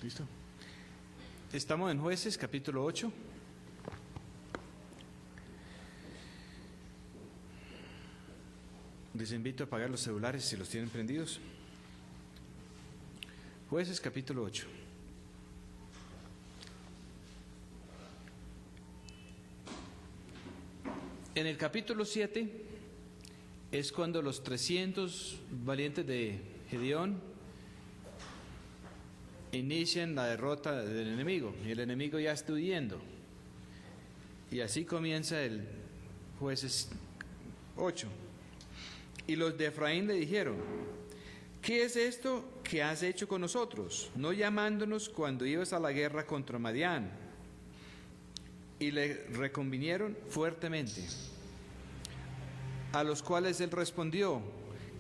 ¿Listo? Estamos en Jueces, capítulo 8. Les invito a apagar los celulares si los tienen prendidos. Jueces, capítulo 8. En el capítulo 7 es cuando los 300 valientes de Gedeón inician la derrota del enemigo, y el enemigo ya está huyendo. Y así comienza el Jueces 8. Y los de Efraín le dijeron: ¿qué es esto que has hecho con nosotros, no llamándonos cuando ibas a la guerra contra Madián? Y le reconvinieron fuertemente. A los cuales él respondió: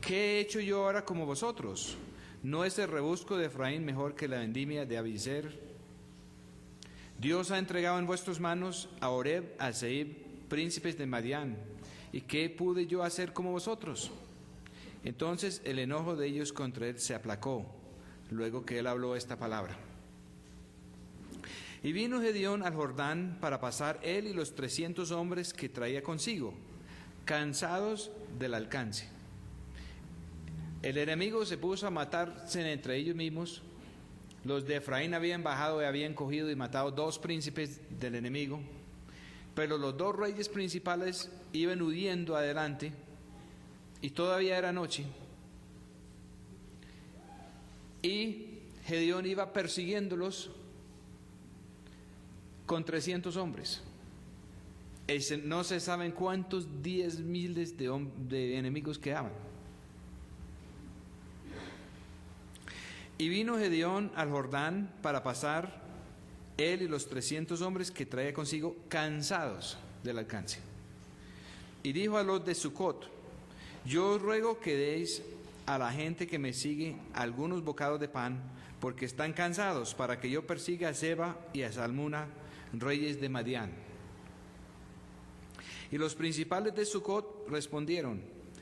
¿qué he hecho yo ahora como vosotros? ¿No es el rebusco de Efraín mejor que la vendimia de Abiezer? Dios ha entregado en vuestras manos a Oreb, a Zeeb, príncipes de Madián. ¿Y qué pude yo hacer como vosotros? Entonces el enojo de ellos contra él se aplacó, luego que él habló esta palabra. Y vino Gedeón al Jordán para pasar él y los 300 hombres que traía consigo, cansados del alcance. El enemigo se puso a matarse entre ellos mismos. Los de Efraín habían bajado y habían cogido y matado 2 príncipes del enemigo, pero los 2 reyes principales iban huyendo adelante, y todavía era noche, y Gedeón iba persiguiéndolos con 300 hombres. No se saben cuántos 10,000 de enemigos quedaban. Y vino Gedeón al Jordán para pasar, él y los 300 hombres que traía consigo, cansados del alcance. Y dijo a los de Sucot: yo os ruego que deis a la gente que me sigue algunos bocados de pan, porque están cansados, para que yo persiga a Seba y a Salmuna, reyes de Madián. Y los principales de Sucot respondieron: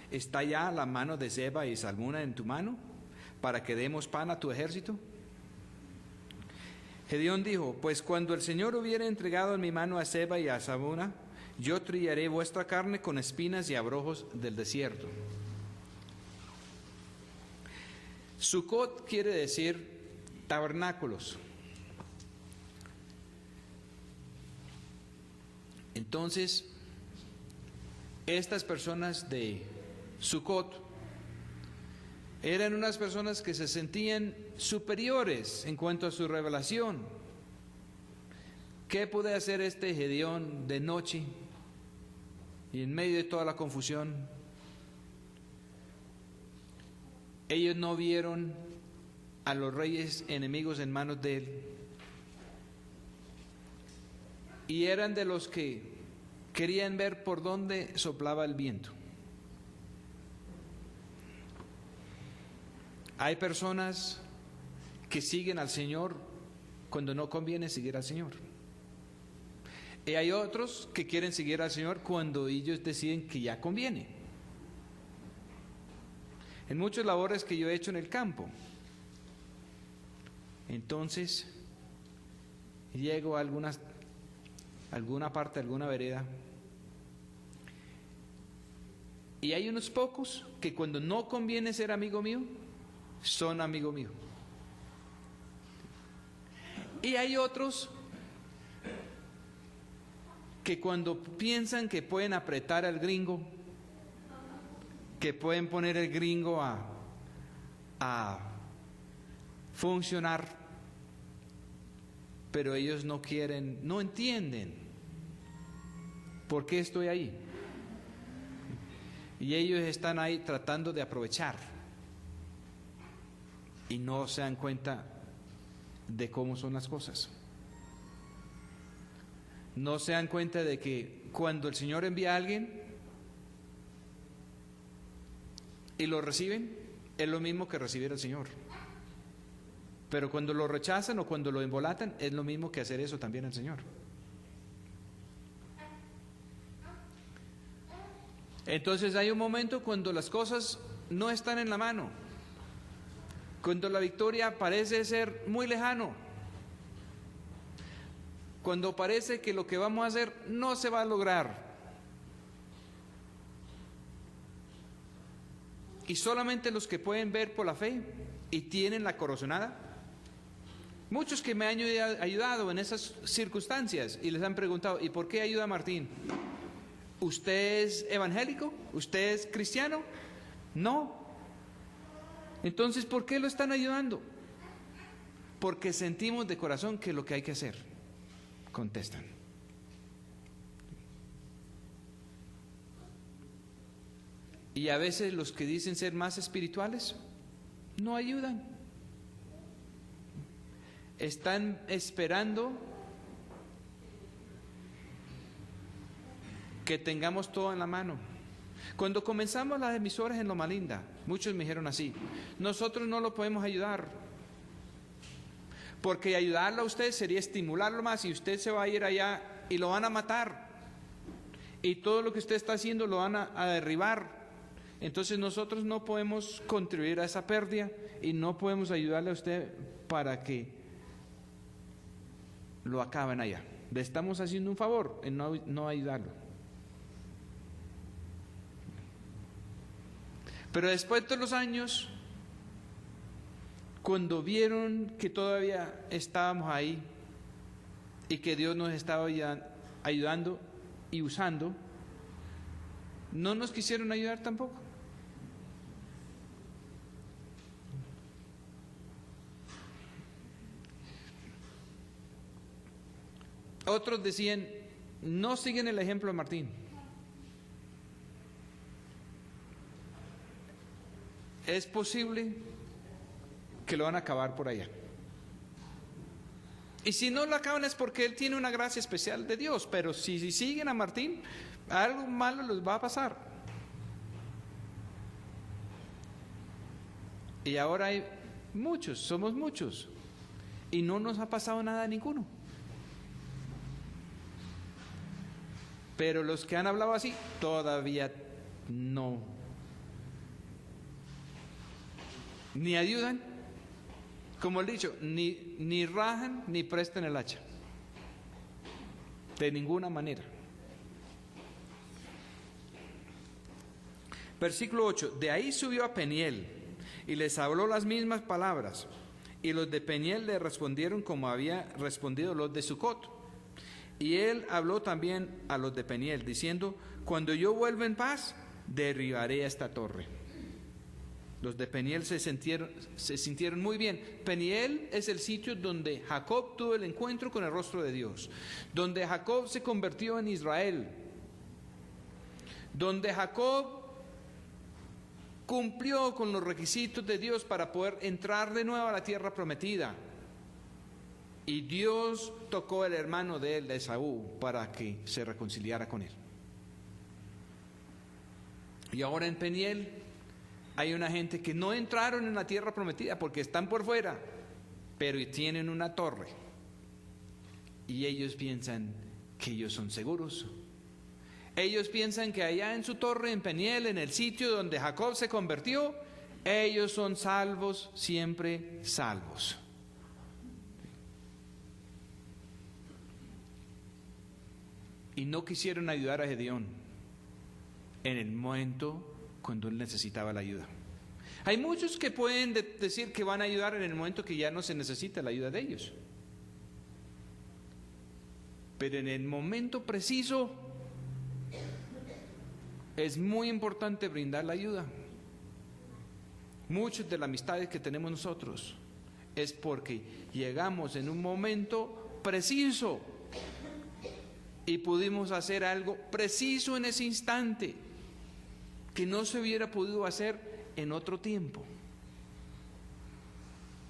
¿está ya la mano de Seba y Salmuna en tu mano, para que demos pan a tu ejército? Gedeón dijo: pues cuando el Señor hubiere entregado en mi mano a Seba y a Salmuna, yo trillaré vuestra carne con espinas y abrojos del desierto. Sucot quiere decir tabernáculos. Entonces, estas personas de Sucot eran unas personas que se sentían superiores en cuanto a su revelación. ¿Qué puede hacer este Gedeón de noche y en medio de toda la confusión? Ellos no vieron a los reyes enemigos en manos de él, y eran de los que querían ver por dónde soplaba el viento. Hay personas que siguen al Señor cuando no conviene seguir al Señor. Y hay otros que quieren seguir al Señor cuando ellos deciden que ya conviene. En muchas labores que yo he hecho en el campo, entonces llego a alguna parte, alguna vereda, y hay unos pocos que cuando no conviene ser amigo mío, son amigo mío. Y hay otros que cuando piensan que pueden apretar al gringo, que pueden poner el gringo a funcionar, pero ellos no quieren, no entienden por qué estoy ahí. Y ellos están ahí tratando de aprovechar, y no se dan cuenta de cómo son las cosas. No se dan cuenta de que cuando el Señor envía a alguien y lo reciben, es lo mismo que recibir al Señor. Pero cuando lo rechazan o cuando lo embolatan, es lo mismo que hacer eso también al Señor. Entonces hay un momento cuando las cosas no están en la mano, cuando la victoria parece ser muy lejano, cuando parece que lo que vamos a hacer no se va a lograr. Y solamente los que pueden ver por la fe y tienen la corazonada. Muchos que me han ayudado en esas circunstancias y les han preguntado, ¿y por qué ayuda a Martín? ¿Usted es evangélico? ¿Usted es cristiano? No. Entonces, ¿por qué lo están ayudando? Porque sentimos de corazón que es lo que hay que hacer. Contestan. Y a veces los que dicen ser más espirituales no ayudan. Están esperando que tengamos todo en la mano. Cuando comenzamos las emisoras en Loma Linda, muchos me dijeron así: nosotros no lo podemos ayudar, porque ayudarlo a usted sería estimularlo más, y usted se va a ir allá y lo van a matar, y todo lo que usted está haciendo lo van a derribar. Entonces nosotros no podemos contribuir a esa pérdida y no podemos ayudarle a usted para que lo acaben allá. Le estamos haciendo un favor en no ayudarlo. Pero después de los años, cuando vieron que todavía estábamos ahí y que Dios nos estaba ayudando y usando, no nos quisieron ayudar tampoco. Otros decían, no siguen el ejemplo de Martín. Es posible que lo van a acabar por allá. Y si no lo acaban es porque él tiene una gracia especial de Dios, pero si siguen a Martín, algo malo les va a pasar. Y ahora hay muchos, somos muchos, y no nos ha pasado nada a ninguno. Pero los que han hablado así, todavía no. Ni ayudan, como he dicho, ni rajan ni prestan el hacha. De ninguna manera. Versículo 8. De ahí subió a Peniel y les habló las mismas palabras. Y los de Peniel le respondieron como había respondido los de Sucot. Y él habló también a los de Peniel, diciendo, cuando yo vuelva en paz, derribaré esta torre. Los de Peniel se sintieron muy bien. Peniel es el sitio donde Jacob tuvo el encuentro con el rostro de Dios, donde Jacob se convirtió en Israel, donde Jacob cumplió con los requisitos de Dios para poder entrar de nuevo a la tierra prometida. Y Dios tocó al hermano de él, de Esaú, para que se reconciliara con él. Y ahora en Peniel hay una gente que no entraron en la tierra prometida porque están por fuera, pero tienen una torre. Y ellos piensan que ellos son seguros. Ellos piensan que allá en su torre, en Peniel, en el sitio donde Jacob se convirtió, ellos son salvos, siempre salvos. Y no quisieron ayudar a Gedeón en el momento cuando él necesitaba la ayuda. Hay muchos que pueden decir que van a ayudar en el momento que ya no se necesita la ayuda de ellos. Pero en el momento preciso es muy importante brindar la ayuda. Muchas de las amistades que tenemos nosotros es porque llegamos en un momento preciso y pudimos hacer algo preciso en ese instante que no se hubiera podido hacer en otro tiempo.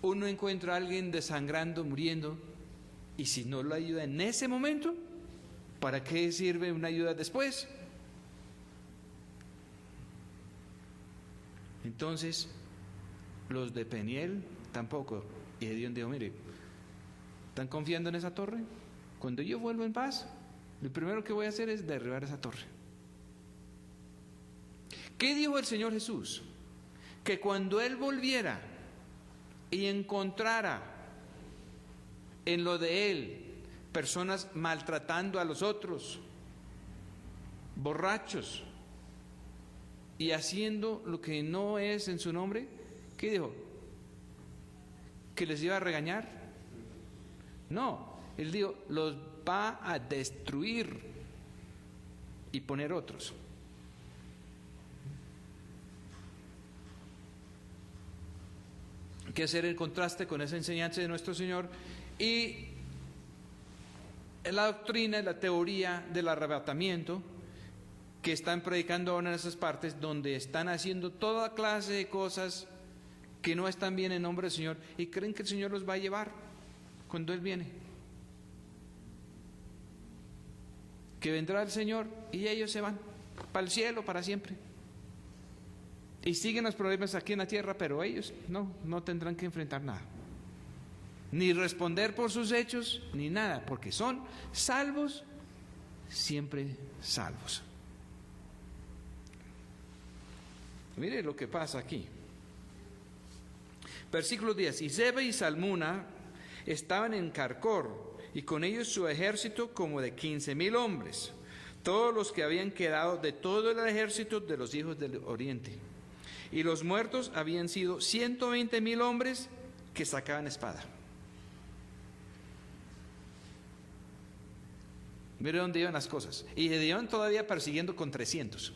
Uno encuentra a alguien desangrando, muriendo, y si no lo ayuda en ese momento, ¿para qué sirve una ayuda después? Entonces, los de Peniel tampoco. Y Gedeón dijo, mire, ¿están confiando en esa torre? Cuando yo vuelva en paz, lo primero que voy a hacer es derribar esa torre. ¿Qué dijo el Señor Jesús? Que cuando Él volviera y encontrara en lo de Él personas maltratando a los otros, borrachos, y haciendo lo que no es en su nombre. ¿Qué dijo? ¿Que les iba a regañar? No, él dijo, los va a destruir y poner otros. Hay que hacer el contraste con esa enseñanza de nuestro Señor y la doctrina y la teoría del arrebatamiento que están predicando ahora en esas partes, donde están haciendo toda clase de cosas que no están bien en nombre del Señor y creen que el Señor los va a llevar cuando Él viene. Que vendrá el Señor y ellos se van para el cielo para siempre. Y siguen los problemas aquí en la tierra, pero ellos no tendrán que enfrentar nada. Ni responder por sus hechos, ni nada, porque son salvos, siempre salvos. Mire lo que pasa aquí. Versículo 10. Y Zeba y Salmuna estaban en Carcor, y con ellos su ejército como de 15,000 hombres, todos los que habían quedado de todo el ejército de los hijos del oriente. Y los muertos habían sido 120,000 hombres que sacaban espada. Mire dónde iban las cosas. Y Gedeón todavía persiguiendo con 300.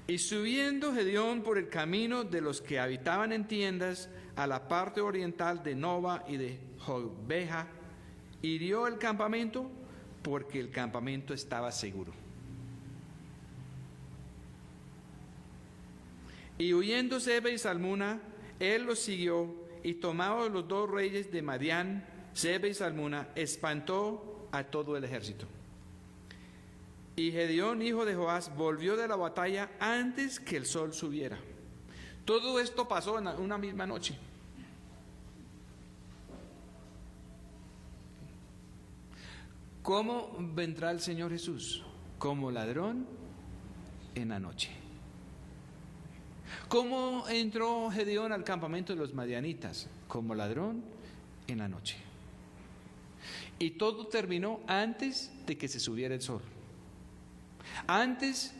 Y subiendo Gedeón por el camino de los que habitaban en tiendas a la parte oriental de Nova y de Jogbeja, hirió el campamento porque el campamento estaba seguro. Y huyendo Zeba y Salmuna, él los siguió, y tomados los dos reyes de Madián, Zeba y Salmuna, espantó a todo el ejército. Y Gedeón, hijo de Joás, volvió de la batalla antes que el sol subiera. Todo esto pasó en una misma noche. ¿Cómo vendrá el Señor Jesús? Como ladrón en la noche. ¿Cómo entró Gedeón al campamento de los madianitas? Como ladrón en la noche. Y todo terminó antes de que se subiera el sol. Antes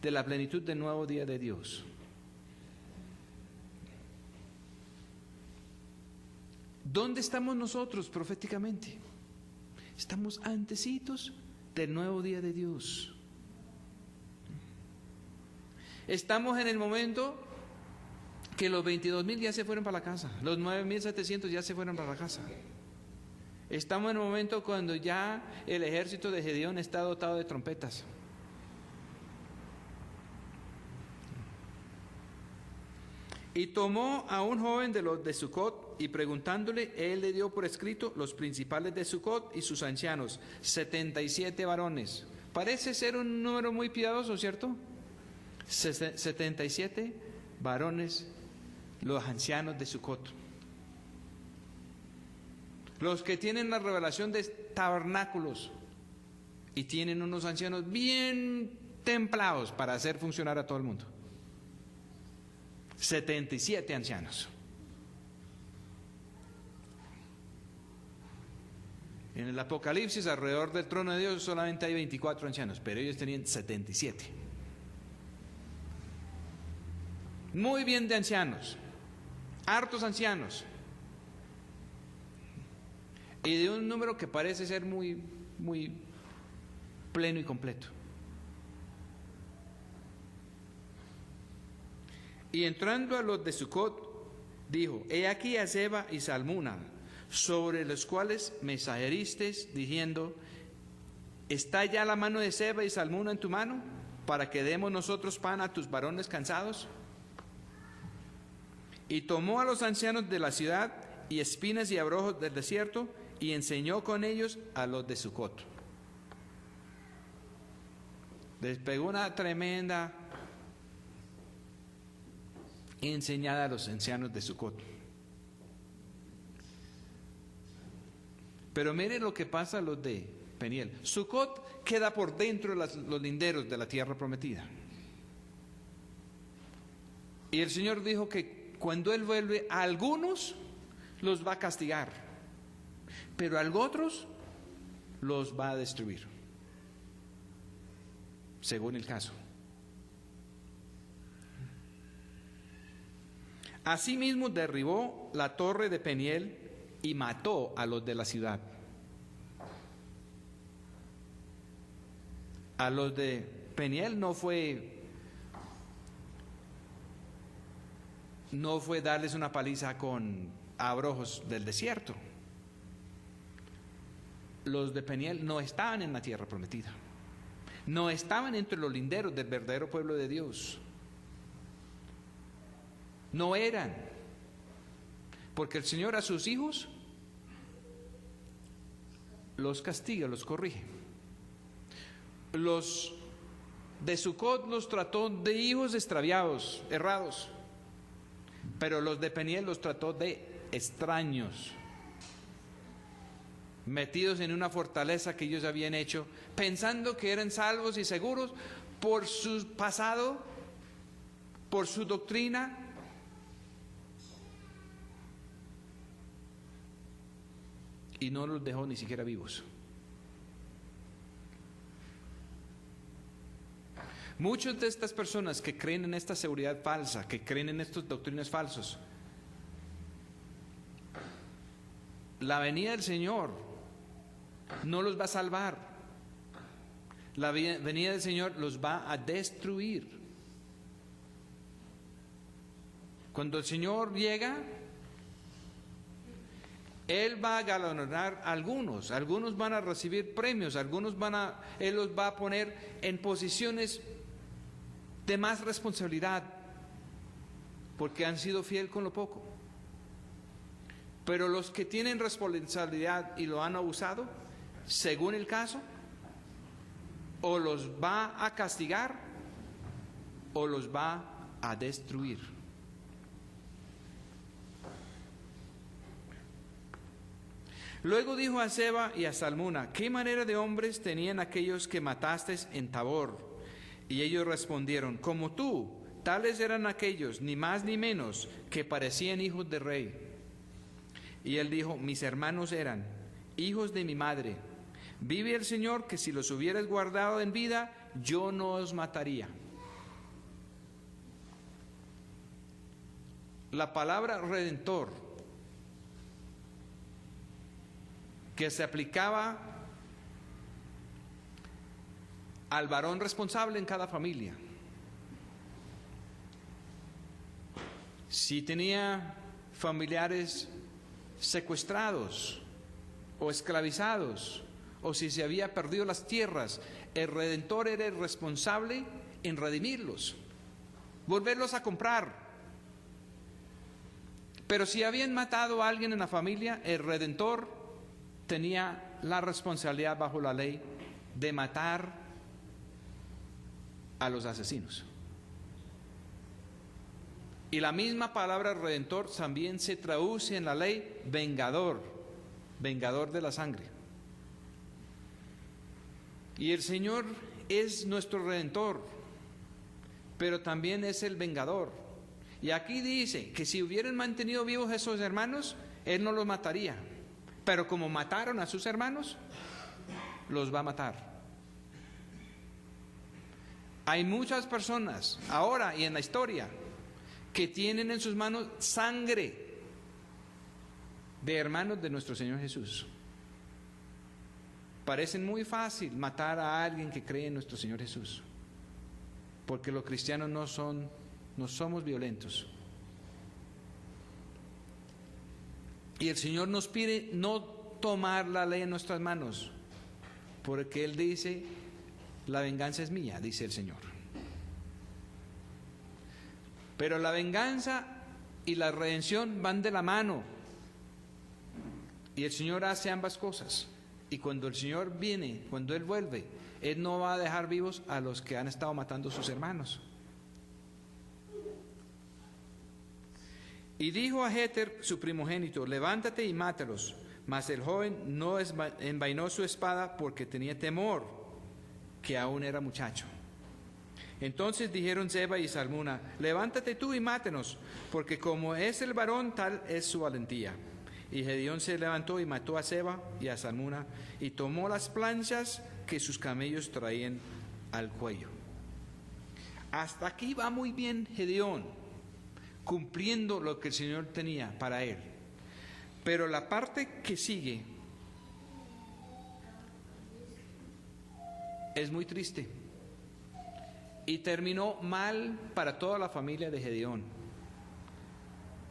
de la plenitud del nuevo día de Dios. ¿Dónde estamos nosotros proféticamente? Estamos antecitos del nuevo día de Dios. Estamos en el momento que los 22,000 ya se fueron para la casa, los 9,700 ya se fueron para la casa. Estamos en el momento cuando ya el ejército de Gedeón está dotado de trompetas. Y tomó a un joven de los de Sucot, y preguntándole, él le dio por escrito los principales de Sucot y sus ancianos, 77 varones. Parece ser un número muy piadoso, ¿cierto? 77 varones, los ancianos de Sucot. Los que tienen la revelación de tabernáculos y tienen unos ancianos bien templados para hacer funcionar a todo el mundo. 77 ancianos. En el Apocalipsis, alrededor del trono de Dios, solamente hay 24 ancianos, pero ellos tenían 77. Muy bien de ancianos, hartos ancianos, y de un número que parece ser muy pleno y completo. Y entrando a los de Sucot, dijo, he aquí a Zeba y Salmuna, sobre los cuales me sugeristeis, diciendo, ¿está ya la mano de Zeba y Salmuna en tu mano, para que demos nosotros pan a tus varones cansados? Y tomó a los ancianos de la ciudad, y espinas y abrojos del desierto, y enseñó con ellos a los de Sucot. Les pegó una tremenda enseñada a los ancianos de Sucot. Pero mire lo que pasa a los de Peniel. Sucot queda por dentro de los linderos de la tierra prometida. Y el Señor dijo que cuando Él vuelve, a algunos los va a castigar, pero a otros los va a destruir, según el caso. Asimismo derribó la torre de Peniel y mató a los de la ciudad. A los de Peniel no fue darles una paliza con abrojos del desierto. Los de Peniel no estaban en la tierra prometida, no estaban entre los linderos del verdadero pueblo de Dios. No eran, porque el Señor a sus hijos los castiga, los corrige. Los de Sucot los trató de hijos extraviados, errados, pero los de Peniel los trató de extraños, metidos en una fortaleza que ellos habían hecho, pensando que eran salvos y seguros por su pasado, por su doctrina. Y no los dejó ni siquiera vivos. Muchas de estas personas que creen en esta seguridad falsa, que creen en estas doctrinas falsas, la venida del Señor no los va a salvar. La venida del Señor los va a destruir. Cuando el Señor llega, Él va a galardonar a algunos van a recibir premios, Él los va a poner en posiciones de más responsabilidad, porque han sido fiel con lo poco. Pero los que tienen responsabilidad y lo han abusado, según el caso, o los va a castigar o los va a destruir. Luego dijo a Seba y a Salmuna: ¿qué manera de hombres tenían aquellos que mataste en Tabor? Y ellos respondieron: como tú, tales eran aquellos, ni más ni menos, que parecían hijos de rey. Y él dijo: mis hermanos eran hijos de mi madre. Vive el Señor, que si los hubieras guardado en vida, yo no os mataría. La palabra redentor, que se aplicaba al varón responsable en cada familia. Si tenía familiares secuestrados o esclavizados, o si se había perdido las tierras, el redentor era el responsable en redimirlos, volverlos a comprar. Pero si habían matado a alguien en la familia, el redentor tenía la responsabilidad bajo la ley de matar a los asesinos. Y la misma palabra redentor también se traduce en la ley vengador, vengador de la sangre. Y el Señor es nuestro redentor, pero también es el vengador. Y aquí dice que si hubieran mantenido vivos a esos hermanos, Él no los mataría. Pero como mataron a sus hermanos, los va a matar. Hay muchas personas ahora y en la historia que tienen en sus manos sangre de hermanos de nuestro Señor Jesús. Parecen muy fácil matar a alguien que cree en nuestro Señor Jesús, porque los cristianos no somos violentos. Y el Señor nos pide no tomar la ley en nuestras manos, porque Él dice: la venganza es mía, dice el Señor. Pero la venganza y la redención van de la mano, y el Señor hace ambas cosas. Y cuando el Señor viene, cuando Él vuelve, Él no va a dejar vivos a los que han estado matando a sus hermanos. Y dijo a Jeter, su primogénito: levántate y mátalos. Mas el joven no envainó su espada, porque tenía temor, que aún era muchacho. Entonces dijeron Seba y Salmuna: levántate tú y mátenos, porque como es el varón, tal es su valentía. Y Gedeón se levantó y mató a Seba y a Salmuna y tomó las planchas que sus camellos traían al cuello. Hasta aquí va muy bien Gedeón, cumpliendo lo que el Señor tenía para él. Pero la parte que sigue es muy triste y terminó mal para toda la familia de Gedeón,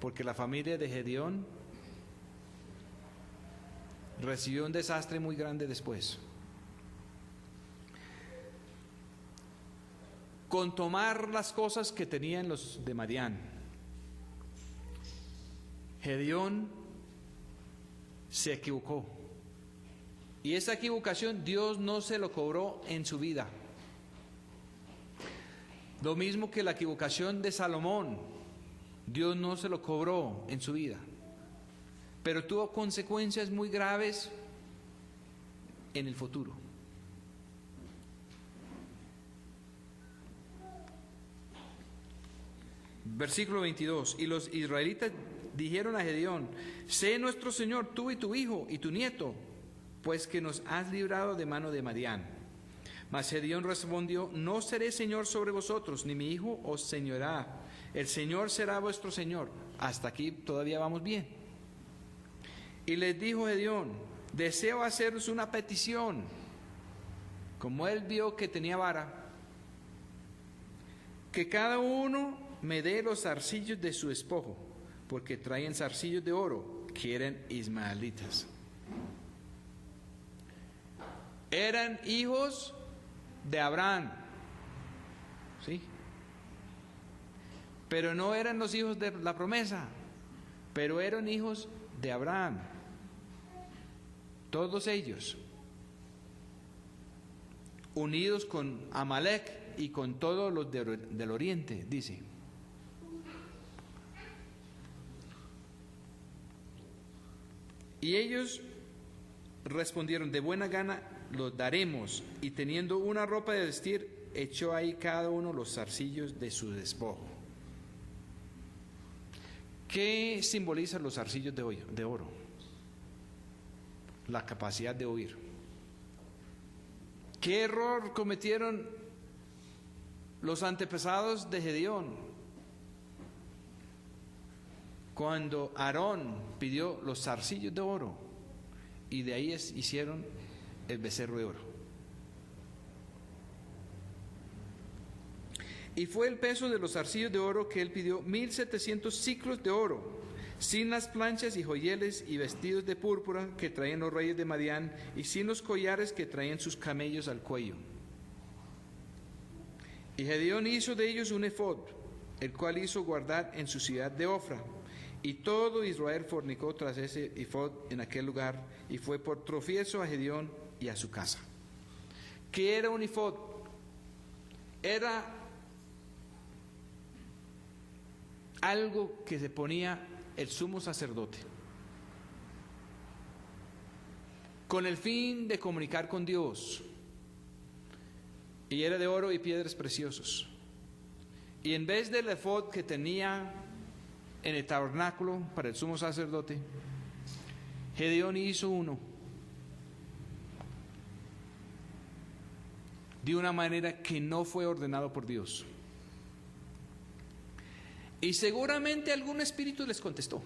porque la familia de Gedeón recibió un desastre muy grande después. Con tomar las cosas que tenían los de Madián, Gedeón se equivocó. Y esa equivocación Dios no se lo cobró en su vida. Lo mismo que la equivocación de Salomón, Dios no se lo cobró en su vida. Pero tuvo consecuencias muy graves en el futuro. Versículo 22. Y los israelitas dijeron a Gedeón: sé nuestro Señor, tú y tu hijo y tu nieto, pues que nos has librado de mano de Madián. Mas Gedeón respondió: no seré señor sobre vosotros, ni mi hijo os señorará. El Señor será vuestro Señor. Hasta aquí todavía vamos bien. Y les dijo Gedeón: deseo haceros una petición. Como él vio que tenía vara, que cada uno me dé los zarcillos de su despojo, porque traen zarcillos de oro, que eran ismaelitas. Eran hijos de Abraham, ¿sí? Pero no eran los hijos de la promesa, pero eran hijos de Abraham, todos ellos, unidos con Amalek y con todos los del oriente, dice. Y ellos respondieron: de buena gana los daremos. Y teniendo una ropa de vestir, echó ahí cada uno los zarcillos de su despojo. ¿Qué simbolizan los zarcillos de oro? La capacidad de oír. ¿Qué error cometieron los antepasados de Gedeón cuando Aarón pidió los zarcillos de oro? Y de ahí hicieron el becerro de oro. Y fue el peso de los zarcillos de oro que él pidió 1700 siclos de oro, sin las planchas y joyeles y vestidos de púrpura que traían los reyes de Madián, y sin los collares que traían sus camellos al cuello. Y Gedeón hizo de ellos un efod, el cual hizo guardar en su ciudad de Ofra. Y todo Israel fornicó tras ese efod en aquel lugar, y fue por tropiezo a Gedeón y a su casa. ¿Qué era un efod? Era algo que se ponía el sumo sacerdote con el fin de comunicar con Dios, y era de oro y piedras preciosas. Y en vez del efod que tenía en el tabernáculo para el sumo sacerdote, Gedeón hizo uno de una manera que no fue ordenado por Dios. Y seguramente algún espíritu les contestó,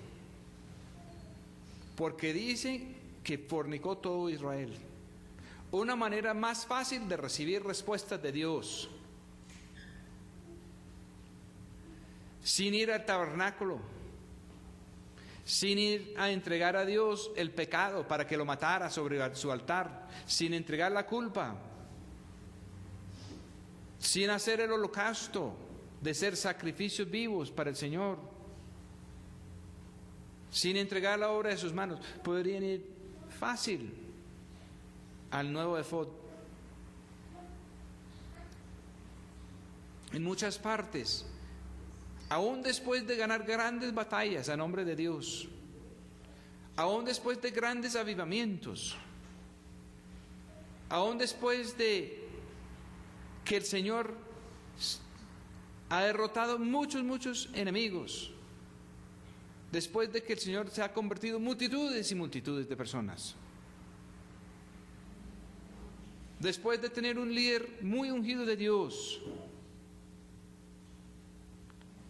porque dice que fornicó todo Israel. Una manera más fácil de recibir respuestas de Dios, sin ir al tabernáculo, sin ir a entregar a Dios el pecado para que lo matara sobre su altar, sin entregar la culpa, sin hacer el holocausto de ser sacrificios vivos para el Señor, sin entregar la obra de sus manos. Podrían ir fácil al nuevo efod. En muchas partes, aún después de ganar grandes batallas a nombre de Dios, aún después de grandes avivamientos, aún después de que el Señor ha derrotado muchos enemigos, después de que el Señor se ha convertido en multitudes y multitudes de personas. Después de tener un líder muy ungido de Dios.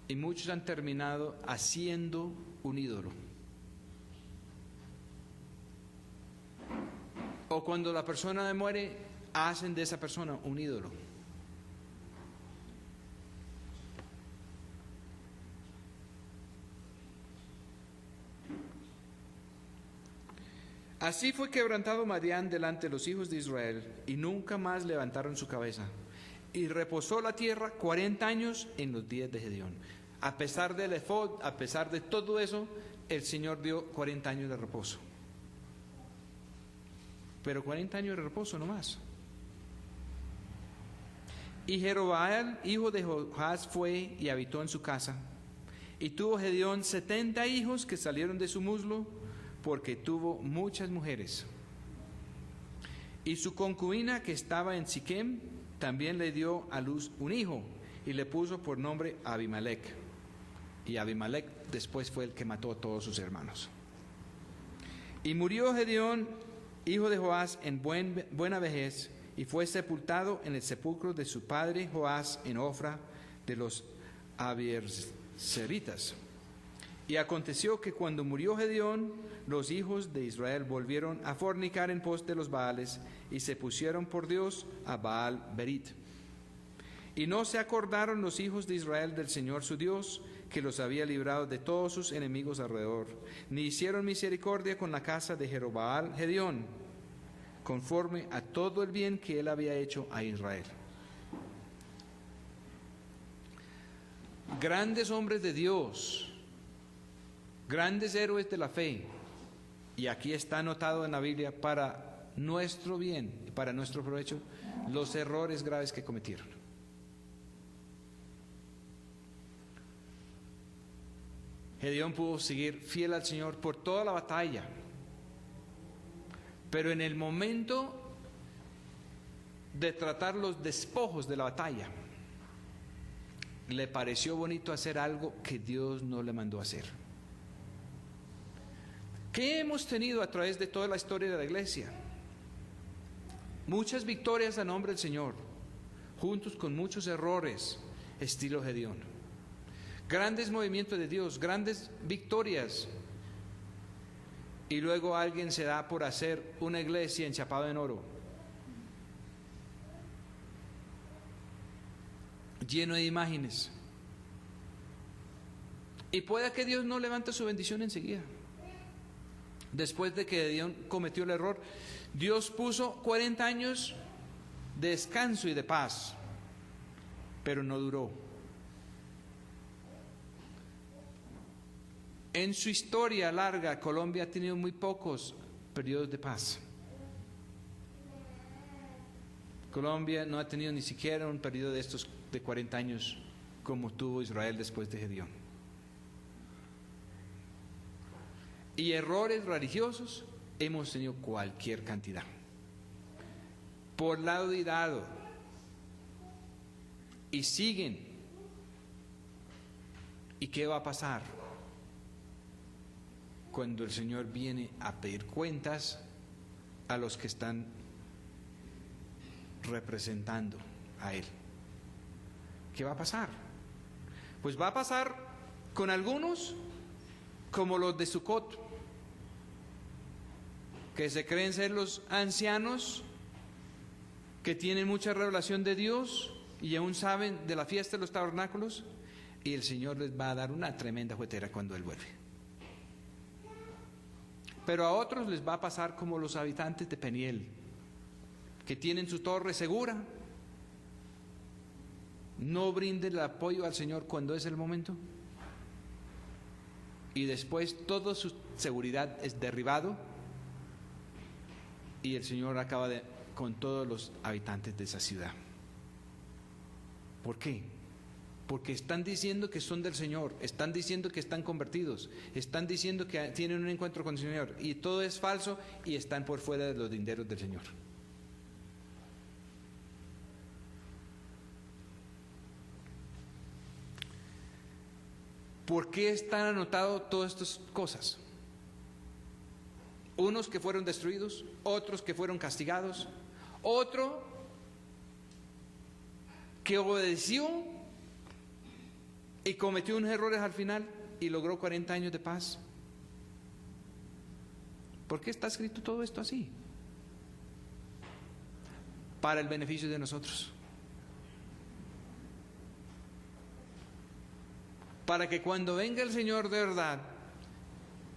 Y muchos han terminado haciendo un ídolo. O cuando la persona muere, hacen de esa persona un ídolo. Así fue quebrantado Madián delante de los hijos de Israel, y nunca más levantaron su cabeza. Y reposó la tierra 40 años en los días de Gedeón. A pesar del efod, a pesar de todo eso, el Señor dio 40 años de reposo. Pero 40 años de reposo no más. Y Jeroboam, hijo de Joás, fue y habitó en su casa. Y tuvo Gedeón 70 hijos que salieron de su muslo, porque tuvo muchas mujeres. Y su concubina, que estaba en Siquem, también le dio a luz un hijo, y le puso por nombre Abimelech. Y Abimelech después fue el que mató a todos sus hermanos. Y murió Gedeón, hijo de Joás, en buena vejez, y fue sepultado en el sepulcro de su padre Joás en Ofra de los Abierzeritas. Y aconteció que cuando murió Gedeón, los hijos de Israel volvieron a fornicar en pos de los Baales, y se pusieron por Dios a Baal Berit. Y no se acordaron los hijos de Israel del Señor su Dios, que los había librado de todos sus enemigos alrededor, ni hicieron misericordia con la casa de Jeroboam Gedeón, conforme a todo el bien que él había hecho a Israel. Grandes hombres de Dios, grandes héroes de la fe, y aquí está anotado en la Biblia para nuestro bien y para nuestro provecho los errores graves que cometieron. Gedeón pudo seguir fiel al Señor por toda la batalla, pero en el momento de tratar los despojos de la batalla, le pareció bonito hacer algo que Dios no le mandó a hacer. ¿Qué hemos tenido a través de toda la historia de la iglesia? Muchas victorias a nombre del Señor, juntos con muchos errores, estilo Gedeón. Grandes movimientos de Dios, grandes victorias. Y luego alguien se da por hacer una iglesia enchapada en oro, lleno de imágenes. Y pueda que Dios no levante su bendición enseguida. Después de que Gedeón cometió el error, Dios puso 40 años de descanso y de paz, pero no duró. En su historia larga, Colombia ha tenido muy pocos periodos de paz. Colombia no ha tenido ni siquiera un periodo de estos de 40 años como tuvo Israel después de Gedeón. Y errores religiosos hemos tenido cualquier cantidad. Por lado y lado. Y siguen. ¿Y qué va a pasar cuando el Señor viene a pedir cuentas a los que están representando a Él? ¿Qué va a pasar? Pues va a pasar con algunos como los de Sucot, que se creen ser los ancianos, que tienen mucha revelación de Dios y aún saben de la fiesta de los tabernáculos, y el Señor les va a dar una tremenda juetera cuando Él vuelve. Pero a otros les va a pasar como los habitantes de Peniel, que tienen su torre segura, no brinden el apoyo al Señor cuando es el momento, y después toda su seguridad es derribado, y el Señor acaba con todos los habitantes de esa ciudad. ¿Por qué? Porque están diciendo que son del Señor, están diciendo que están convertidos, están diciendo que tienen un encuentro con el Señor, y todo es falso y están por fuera de los linderos del Señor. ¿Por qué están anotadas todas estas cosas? Unos que fueron destruidos, otros que fueron castigados, otro que obedeció y cometió unos errores al final y logró 40 años de paz. ¿Por qué está escrito todo esto así? Para el beneficio de nosotros. Para que cuando venga el Señor de verdad,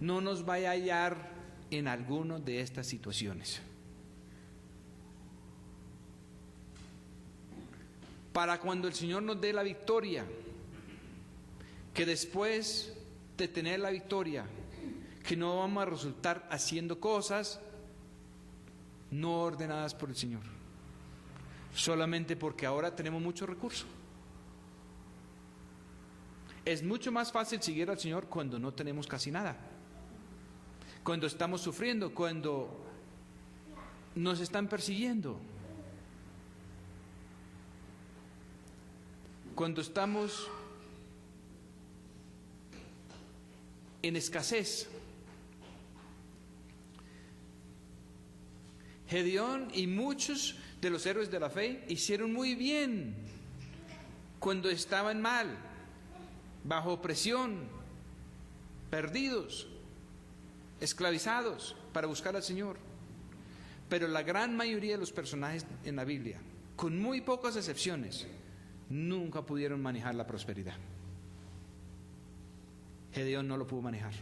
no nos vaya a hallar en alguno de estas situaciones. Para cuando el Señor nos dé la victoria, que después de tener la victoria, que no vamos a resultar haciendo cosas no ordenadas por el Señor, solamente porque ahora tenemos muchos recursos. Es mucho más fácil seguir al Señor cuando no tenemos casi nada, cuando estamos sufriendo, cuando nos están persiguiendo, cuando estamos en escasez. Gedeón y muchos de los héroes de la fe hicieron muy bien cuando estaban mal, bajo opresión, perdidos, esclavizados para buscar al Señor. Pero la gran mayoría de los personajes en la Biblia, con muy pocas excepciones, nunca pudieron manejar la prosperidad. Gedeón no lo pudo manejar.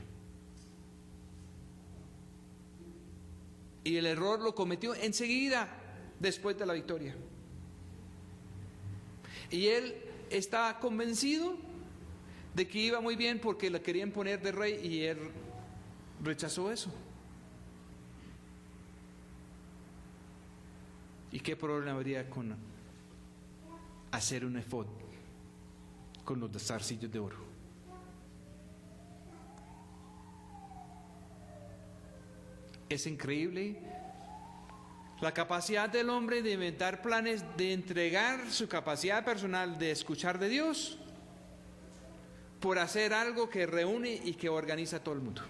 Y el error lo cometió enseguida, después de la victoria. Y él estaba convencido de que iba muy bien porque lo querían poner de rey y él rechazó eso. ¿Y qué problema habría con hacer un efod con los zarcillos de oro? Es increíble la capacidad del hombre de inventar planes, de entregar su capacidad personal de escuchar de Dios por hacer algo que reúne y que organiza a todo el mundo.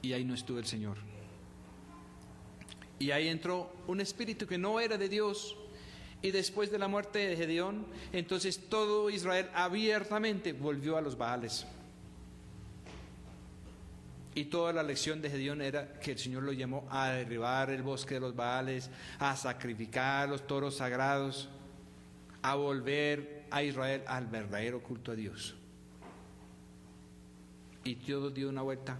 Y ahí no estuvo el Señor. Y ahí entró un espíritu que no era de Dios. Y después de la muerte de Gedeón, entonces todo Israel abiertamente volvió a los Baales. Y toda la lección de Gedeón era que el Señor lo llamó a derribar el bosque de los Baales, a sacrificar los toros sagrados, a volver a Israel al verdadero culto a Dios. Y todo dio una vuelta.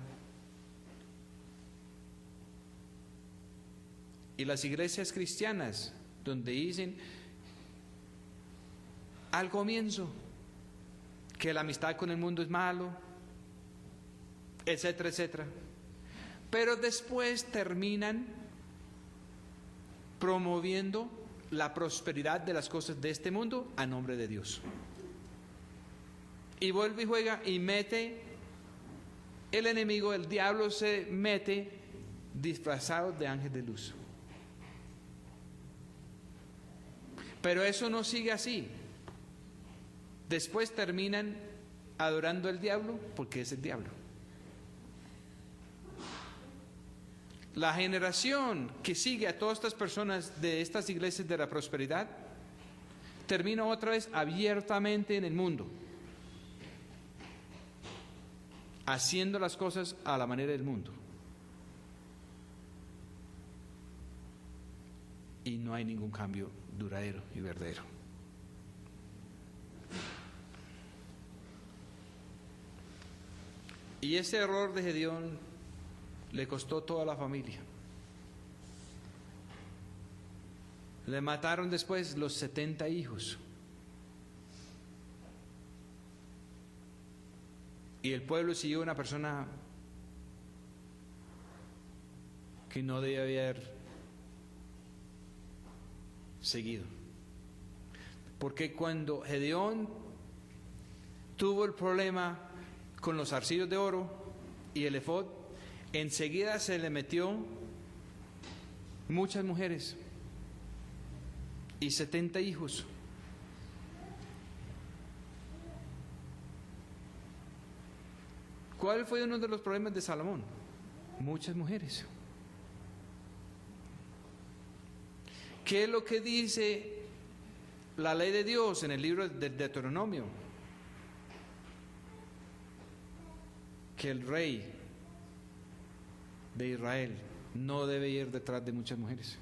Y las iglesias cristianas, donde dicen al comienzo que la amistad con el mundo es malo, etcétera, etcétera, pero después terminan promoviendo la prosperidad de las cosas de este mundo a nombre de Dios. Y vuelve y juega y mete el enemigo, el diablo se mete disfrazado de ángel de luz. Pero eso no sigue así. Después terminan adorando al diablo porque es el diablo. La generación que sigue a todas estas personas de estas iglesias de la prosperidad termina otra vez abiertamente en el mundo, haciendo las cosas a la manera del mundo. Y no hay ningún cambio duradero y verdadero. Y ese error de Gedeón le costó toda la familia. Le mataron después los 70 hijos. Y el pueblo siguió una persona que no debía haber seguido. Porque cuando Gedeón tuvo el problema con los zarcillos de oro y el efod, enseguida se le metió muchas mujeres y 70 hijos. ¿Cuál fue uno de los problemas de Salomón? Muchas mujeres. ¿Qué es lo que dice la ley de Dios en el libro del Deuteronomio? Que el rey de Israel no debe ir detrás de muchas mujeres.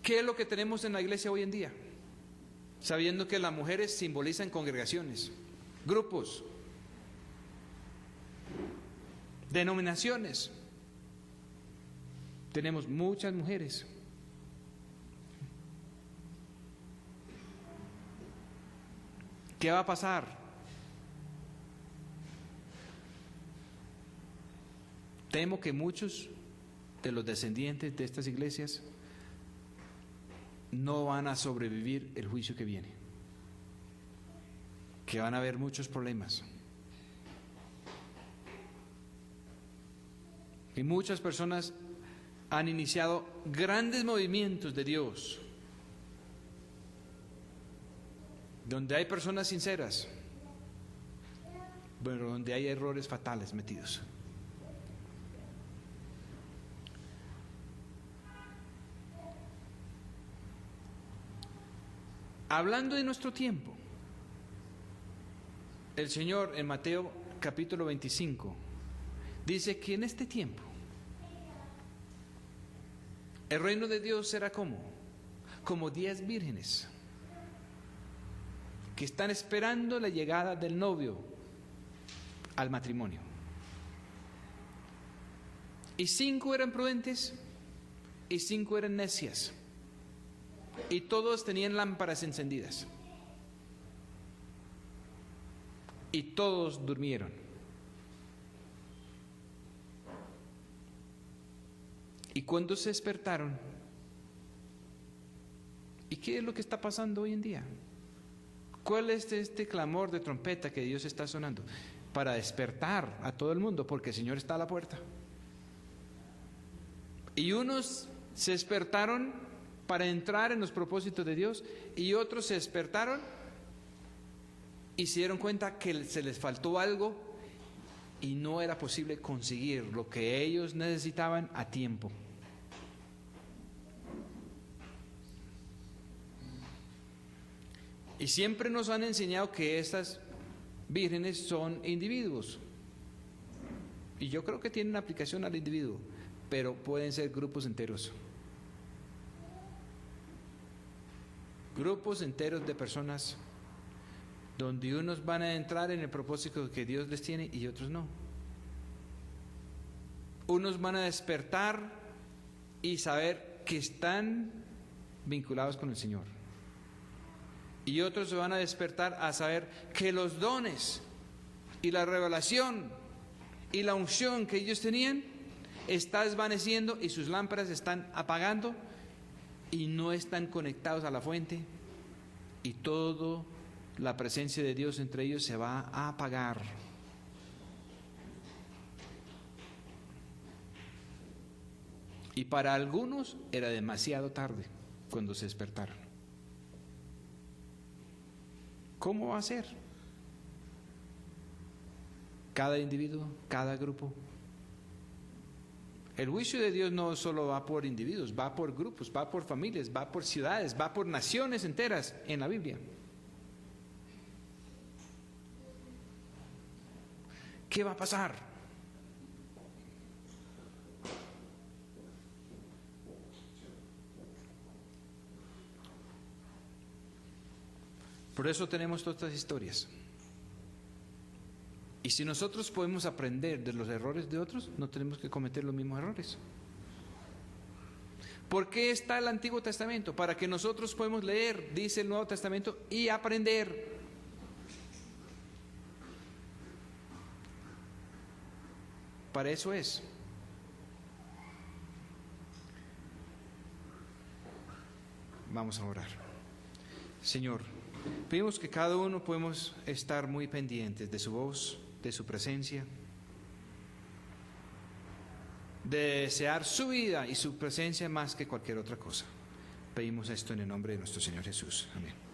¿Qué es lo que tenemos en la iglesia hoy en día? Sabiendo que las mujeres simbolizan congregaciones, grupos, denominaciones. Tenemos muchas mujeres. ¿Qué va a pasar? Temo que muchos de los descendientes de estas iglesias no van a sobrevivir el juicio que viene, que van a haber muchos problemas. Y muchas personas han iniciado grandes movimientos de Dios, donde hay personas sinceras, pero donde hay errores fatales metidos. Hablando de nuestro tiempo, el Señor en Mateo capítulo 25 dice que en este tiempo el reino de Dios será como 10 vírgenes que están esperando la llegada del novio al matrimonio. Y 5 eran prudentes y 5 eran necias. Y todos tenían lámparas encendidas. Y todos durmieron. Y cuando se despertaron, ¿y qué es lo que está pasando hoy en día? ¿Cuál es este clamor de trompeta que Dios está sonando? Para despertar a todo el mundo, porque el Señor está a la puerta. Y unos se despertaron para entrar en los propósitos de Dios, y otros se despertaron y se dieron cuenta que se les faltó algo y no era posible conseguir lo que ellos necesitaban a tiempo. Y siempre nos han enseñado que estas vírgenes son individuos, y yo creo que tienen aplicación al individuo, pero pueden ser grupos enteros. Grupos enteros de personas donde unos van a entrar en el propósito que Dios les tiene y otros no. Unos van a despertar y saber que están vinculados con el Señor, y otros se van a despertar a saber que los dones y la revelación y la unción que ellos tenían está desvaneciendo y sus lámparas están apagando y no están conectados a la fuente, y toda la presencia de Dios entre ellos se va a apagar. Y para algunos era demasiado tarde cuando se despertaron. ¿Cómo va a ser? Cada individuo, cada grupo. El juicio de Dios no solo va por individuos, va por grupos, va por familias, va por ciudades, va por naciones enteras en la Biblia. ¿Qué va a pasar? Por eso tenemos todas estas historias. Y si nosotros podemos aprender de los errores de otros, no tenemos que cometer los mismos errores. ¿Por qué está el Antiguo Testamento? Para que nosotros podamos leer, dice el Nuevo Testamento, y aprender. Para eso es. Vamos a orar. Señor, pedimos que cada uno podemos estar muy pendientes de su voz, de su presencia. de desear su vida y su presencia más que cualquier otra cosa. Pedimos esto en el nombre de nuestro Señor Jesús. Amén.